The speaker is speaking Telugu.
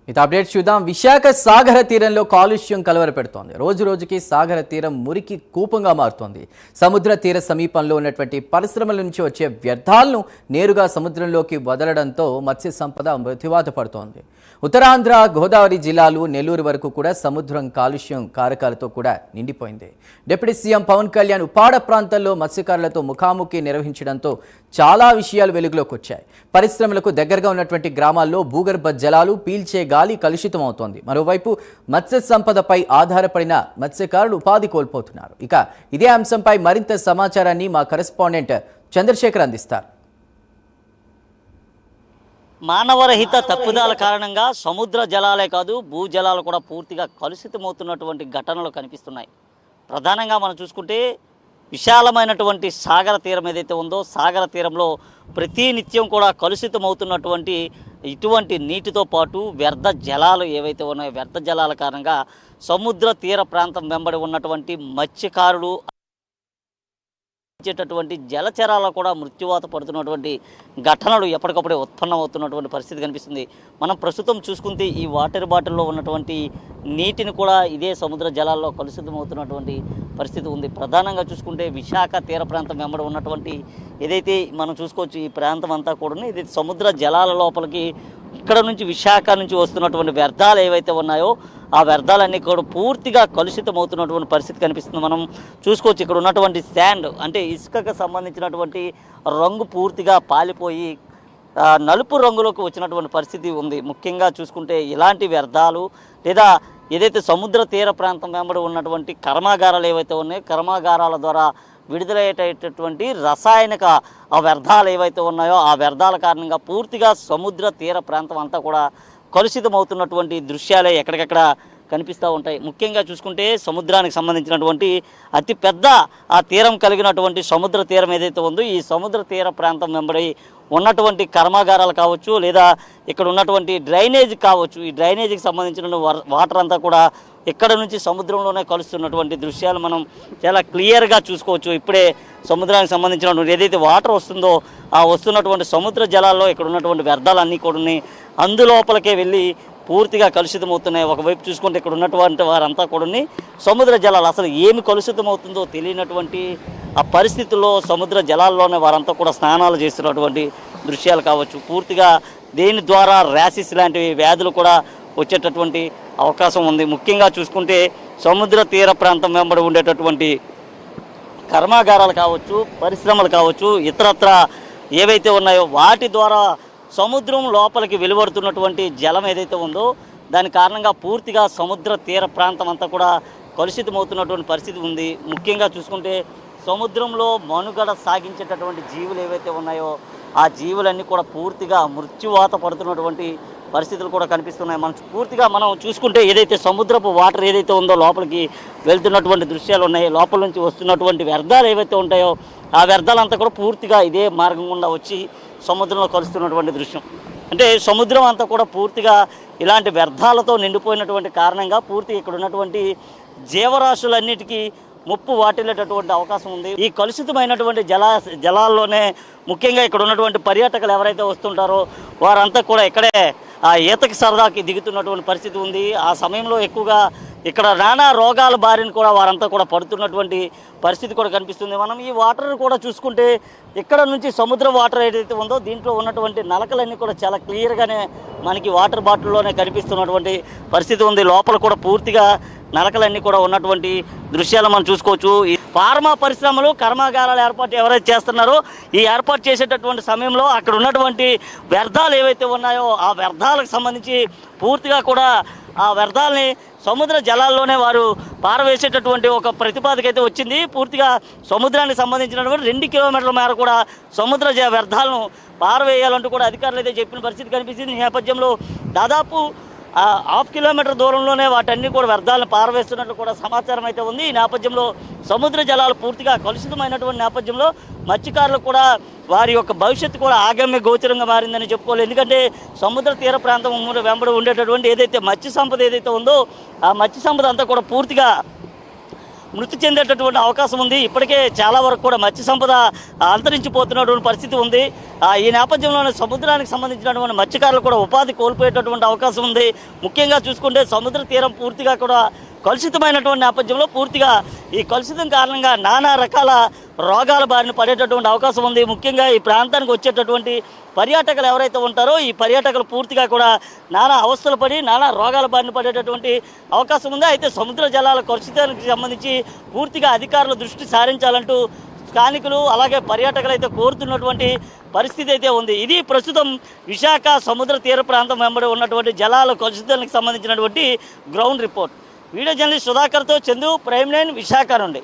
ఇక అప్డేట్స్ చూద్దాం. విశాఖ సాగర తీరంలో కాలుష్యం కలవరపెడుతోంది. రోజు రోజుకి సాగర తీరం మురికి కూపంగా మారుతోంది. సముద్ర తీర సమీపంలో ఉన్నటువంటి పరిశ్రమల నుంచి వచ్చే వ్యర్థాలను నేరుగా సముద్రంలోకి వదలడంతో మత్స్య సంపద మృత్యువాత పడుతోంది. ఉత్తరాంధ్ర, గోదావరి జిల్లాలు, నెల్లూరు వరకు కూడా సముద్రం కాలుష్యం కారకాలతో కూడా నిండిపోయింది. డిప్యూటీ సీఎం పవన్ కళ్యాణ్ ఉపాడ ప్రాంతాల్లో మత్స్యకారులతో ముఖాముఖి నిర్వహించడంతో చాలా విషయాలు వెలుగులోకి వచ్చాయి. పరిశ్రమలకు దగ్గరగా ఉన్నటువంటి గ్రామాల్లో భూగర్భ జలాలు పీల్చే గాలి కలుషితం అవుతోంది. మరోవైపు మత్స్య సంపదపై ఆధారపడిన మత్స్యకారులు ఉపాధి కోల్పోతున్నారు. ఇక ఇదే అంశంపై మరింత సమాచారాన్ని మా కరెస్పాండెంట్ చంద్రశేఖర్ అందిస్తారు. మానవరహిత తప్పిదాల కారణంగా సముద్ర జలాలే కాదు భూజలాలు కూడా పూర్తిగా కలుషితమవుతున్నటువంటి ఘటనలు కనిపిస్తున్నాయి. ప్రధానంగా మనం చూసుకుంటే విశాలమైనటువంటి సాగర తీరం ఏదైతే ఉందో సాగర తీరంలో ప్రతినిత్యం కూడా కలుషితమవుతున్నటువంటి ఇటువంటి నీటితో పాటు వ్యర్థ జలాలు ఏవైతే ఉన్నాయో వ్యర్థ జలాల కారణంగా సముద్ర తీర ప్రాంతం వెంబడి ఉన్నటువంటి మత్స్యకారులు ఇచ్చేటటువంటి జలచరాలు కూడా మృత్యువాత పడుతున్నటువంటి ఘటనలు ఎప్పటికప్పుడే ఉత్పన్నమవుతున్నటువంటి పరిస్థితి కనిపిస్తుంది. మనం ప్రస్తుతం చూసుకుంటే ఈ వాటర్ బాటిల్లో ఉన్నటువంటి నీటిని కూడా ఇదే సముద్ర జలాల్లో కలుషితమవుతున్నటువంటి పరిస్థితి ఉంది. ప్రధానంగా చూసుకుంటే విశాఖ తీర ప్రాంతం వెంబడి ఉన్నటువంటి ఏదైతే మనం చూసుకోవచ్చు ఈ ప్రాంతం అంతా కూడా ఇది సముద్ర జలాల లోపలికి ఇక్కడ నుంచి విశాఖ నుంచి వస్తున్నటువంటి వ్యర్థాలు ఏవైతే ఉన్నాయో ఆ వ్యర్థాలన్నీ కూడా పూర్తిగా కలుషితమవుతున్నటువంటి పరిస్థితి కనిపిస్తుంది. మనం చూసుకోవచ్చు ఇక్కడ ఉన్నటువంటి శాండ్ అంటే ఇసుకకు సంబంధించినటువంటి రంగు పూర్తిగా పాలిపోయి నలుపు రంగులోకి వచ్చినటువంటి పరిస్థితి ఉంది. ముఖ్యంగా చూసుకుంటే ఇలాంటి వ్యర్థాలు లేదా ఏదైతే సముద్ర తీర ప్రాంతం వెంబడి ఉన్నటువంటి కర్మాగారాలు ఏవైతే ఉన్నాయో కర్మాగారాల ద్వారా విడుదలయ్యేటటువంటి రసాయనిక ఆ వ్యర్థాలు ఏవైతే ఉన్నాయో ఆ వ్యర్థాల కారణంగా పూర్తిగా సముద్ర తీర ప్రాంతం అంతా కూడా కలుషితమవుతున్నటువంటి దృశ్యాలే ఎక్కడికెక్కడ కనిపిస్తూ ఉంటాయి. ముఖ్యంగా చూసుకుంటే సముద్రానికి సంబంధించినటువంటి అతిపెద్ద ఆ తీరం కలిగినటువంటి సముద్ర తీరం ఏదైతే ఉందో ఈ సముద్ర తీర ప్రాంతం వెంబడి ఉన్నటువంటి కర్మాగారాలు కావచ్చు లేదా ఇక్కడ ఉన్నటువంటి డ్రైనేజ్ కావచ్చు ఈ డ్రైనేజీకి సంబంధించిన వాటర్ అంతా కూడా ఇక్కడ నుంచి సముద్రంలోనే కలుస్తున్నటువంటి దృశ్యాలు మనం చాలా క్లియర్గా చూసుకోవచ్చు. ఇప్పుడే సముద్రానికి సంబంధించినటువంటి ఏదైతే వాటర్ వస్తుందో ఆ వస్తున్నటువంటి సముద్ర జలాల్లో ఇక్కడ ఉన్నటువంటి వ్యర్థాలన్నీ కూడా అందులోపలికే వెళ్ళి పూర్తిగా కలుషితమవుతున్నాయి. ఒకవైపు చూసుకుంటే ఇక్కడ ఉన్నటువంటి వారంతా కూడా సముద్ర జలాలు అసలు ఏమి కలుషితమవుతుందో తెలియనటువంటి ఆ పరిస్థితుల్లో సముద్ర జలాల్లోనే వారంతా కూడా స్నానాలు చేస్తున్నటువంటి దృశ్యాలు కావచ్చు. పూర్తిగా దేని ద్వారా ర్యాసిస్ లాంటివి వ్యాధులు కూడా వచ్చేటటువంటి అవకాశం ఉంది. ముఖ్యంగా చూసుకుంటే సముద్ర తీర ప్రాంతం వెంబడి ఉండేటటువంటి కర్మాగారాలు కావచ్చు పరిశ్రమలు కావచ్చు ఇతరత్ర ఏవైతే ఉన్నాయో వాటి ద్వారా సముద్రం లోపలికి వెలువడుతున్నటువంటి జలం ఏదైతే ఉందో దాని కారణంగా పూర్తిగా సముద్ర తీర ప్రాంతం అంతా కూడా కలుషితమవుతున్నటువంటి పరిస్థితి ఉంది. ముఖ్యంగా చూసుకుంటే సముద్రంలో మనుగడ సాగించేటటువంటి జీవులు ఏవైతే ఉన్నాయో ఆ జీవులన్నీ కూడా పూర్తిగా మృత్యువాత పడుతున్నటువంటి పరిస్థితులు కూడా కనిపిస్తున్నాయి. మనం చూసుకుంటే ఏదైతే సముద్రపు వాటర్ ఏదైతే ఉందో లోపలికి వెళ్తున్నటువంటి దృశ్యాలు ఉన్నాయి. లోపల నుంచి వస్తున్నటువంటి వ్యర్థాలు ఏవైతే ఉంటాయో ఆ వ్యర్థాలంతా కూడా పూర్తిగా ఇదే మార్గం గుండా వచ్చి సముద్రంలో కలుస్తున్నటువంటి దృశ్యం. అంటే సముద్రం అంతా కూడా పూర్తిగా ఇలాంటి వ్యర్థాలతో నిండిపోయినటువంటి కారణంగా పూర్తిగా ఇక్కడ ఉన్నటువంటి జీవరాశులన్నిటికీ ముప్పు వాటిల్లేటటువంటి అవకాశం ఉంది. ఈ కలుషితమైనటువంటి జలాల్లోనే ముఖ్యంగా ఇక్కడ ఉన్నటువంటి పర్యాటకులు ఎవరైతే వస్తుంటారో వారంతా కూడా ఇక్కడే ఆ ఈతకి సరదాకి దిగుతున్నటువంటి పరిస్థితి ఉంది. ఆ సమయంలో ఎక్కువగా ఇక్కడ నానా రోగాల బారిన కూడా వారంతా కూడా పడుతున్నటువంటి పరిస్థితి కూడా కనిపిస్తుంది. మనం ఈ వాటర్ కూడా చూసుకుంటే ఇక్కడ నుంచి సముద్ర వాటర్ ఏదైతే ఉందో దీంట్లో ఉన్నటువంటి నలకలన్నీ కూడా చాలా క్లియర్గానే మనకి వాటర్ బాటిల్లోనే కనిపిస్తున్నటువంటి పరిస్థితి ఉంది. లోపల కూడా పూర్తిగా నలకలన్నీ కూడా ఉన్నటువంటి దృశ్యాలు మనం చూసుకోవచ్చు. ఈ ఫార్మా పరిశ్రమలు కర్మాగారాల ఏర్పాటు ఎవరైతే చేస్తున్నారో ఈ ఏర్పాటు చేసేటటువంటి సమయంలో అక్కడ ఉన్నటువంటి వ్యర్థాలు ఏవైతే ఉన్నాయో ఆ వ్యర్థాలకు సంబంధించి పూర్తిగా కూడా ఆ వ్యర్థాలని సముద్ర జలాల్లోనే వారు పారవేసేటటువంటి ఒక ప్రతిపాదక అయితే వచ్చింది. పూర్తిగా సముద్రానికి సంబంధించినటువంటి 2 కిలోమీటర్ల మేర కూడా సముద్ర వ్యర్థాలను పారవేయాలంటూ కూడా అధికారులు అయితే చెప్పిన పరిస్థితి కనిపిస్తుంది. ఈ నేపథ్యంలో దాదాపు 1/2 కిలోమీటర్ దూరంలోనే వాటన్ని కూడా వ్యర్థాలను పారవేస్తున్నట్లు కూడా సమాచారం అయితే ఉంది. ఈ నేపథ్యంలో సముద్ర జలాలు పూర్తిగా కలుషితమైనటువంటి నేపథ్యంలో మత్స్యకారులు కూడా వారి యొక్క భవిష్యత్తు కూడా ఆగమ్య గోచరంగా మారిందని చెప్పుకోవాలి. ఎందుకంటే సముద్ర తీర ప్రాంతం వెంబడి ఉండేటటువంటి ఏదైతే మత్స్య సంపద ఏదైతే ఉందో ఆ మత్స్య సంపద అంతా కూడా పూర్తిగా మృతి చెందేటటువంటి అవకాశం ఉంది. ఇప్పటికే చాలా వరకు కూడా మత్స్య సంపద అంతరించిపోతున్నటువంటి పరిస్థితి ఉంది. ఈ నేపథ్యంలోనే సముద్రానికి సంబంధించినటువంటి మత్స్యకారులు కూడా ఉపాధి కోల్పోయేటటువంటి అవకాశం ఉంది. ముఖ్యంగా చూసుకుంటే సముద్ర తీరం పూర్తిగా కూడా కలుషితమైనటువంటి నేపథ్యంలో పూర్తిగా ఈ కలుషితం కారణంగా నానా రకాల రోగాల బారిన పడేటటువంటి అవకాశం ఉంది. ముఖ్యంగా ఈ ప్రాంతానికి వచ్చేటటువంటి పర్యాటకులు ఎవరైతే ఉంటారో ఈ పర్యాటకులు పూర్తిగా కూడా నానా అవస్థలు పడి నానా రోగాల బారిన పడేటటువంటి అవకాశం ఉంది. అయితే సముద్ర జలాల కలుషితానికి సంబంధించి పూర్తిగా అధికారులు దృష్టి సారించాలంటూ స్థానికులు అలాగే పర్యాటకులు అయితే కోరుతున్నటువంటి పరిస్థితి అయితే ఉంది. ఇది ప్రస్తుతం విశాఖ సముద్ర తీర ప్రాంతం వెంబడి ఉన్నటువంటి జలాల కలుషితానికి సంబంధించినటువంటి గ్రౌండ్ రిపోర్ట్. వీడియో జర్నలిస్ట్ సుధాకర్తో చందు, ప్రైమ్ 9 విశాఖ నుండి.